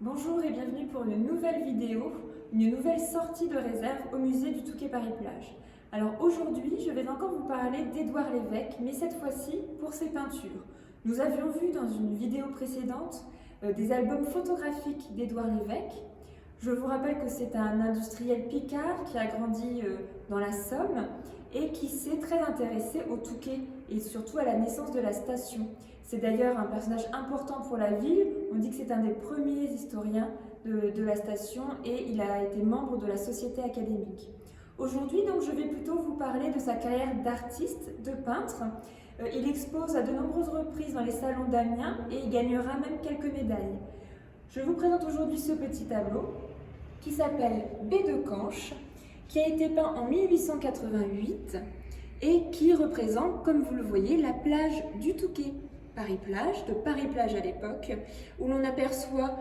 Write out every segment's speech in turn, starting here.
Bonjour et bienvenue pour une nouvelle vidéo, une nouvelle sortie de réserve au musée du Touquet-Paris-Plage. Alors aujourd'hui, je vais encore vous parler d'Édouard Lévesque, mais cette fois-ci pour ses peintures. Nous avions vu dans une vidéo précédente des albums photographiques d'Édouard Lévesque. Je vous rappelle que c'est un industriel picard qui a grandi dans la Somme et qui s'est très intéressé au Touquet et surtout à la naissance de la station. C'est d'ailleurs un personnage important pour la ville. On dit que c'est un des premiers historiens de la station et il a été membre de la Société académique. Aujourd'hui, donc, je vais plutôt vous parler de sa carrière d'artiste, de peintre. Il expose à de nombreuses reprises dans les salons d'Amiens et il gagnera même quelques médailles. Je vous présente aujourd'hui ce petit tableau qui s'appelle Baie de Canche, qui a été peint en 1888 et qui représente, comme vous le voyez, la plage du Touquet. Paris-Plage, de Paris-Plage à l'époque, où l'on aperçoit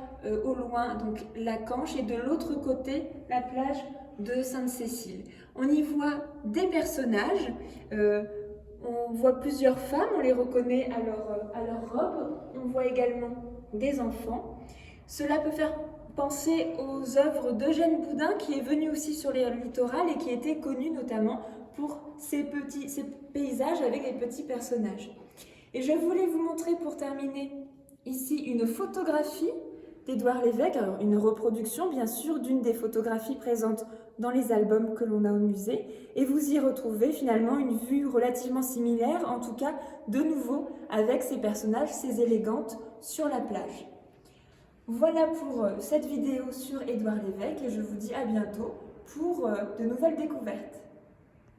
au loin donc la Canche et de l'autre côté la plage de Sainte-Cécile. On y voit des personnages, on voit plusieurs femmes, on les reconnaît à leur robe, on voit également des enfants. Cela peut faire penser aux œuvres d'Eugène Boudin qui est venu aussi sur les littorales et qui était connu notamment pour ces paysages avec les petits personnages. Et je voulais vous montrer pour terminer ici une photographie d'Édouard Lévesque, alors une reproduction bien sûr d'une des photographies présentes dans les albums que l'on a au musée, et vous y retrouvez finalement une vue relativement similaire, en tout cas de nouveau avec ces personnages, ces élégantes sur la plage. Voilà pour cette vidéo sur Édouard Lévesque et je vous dis à bientôt pour de nouvelles découvertes.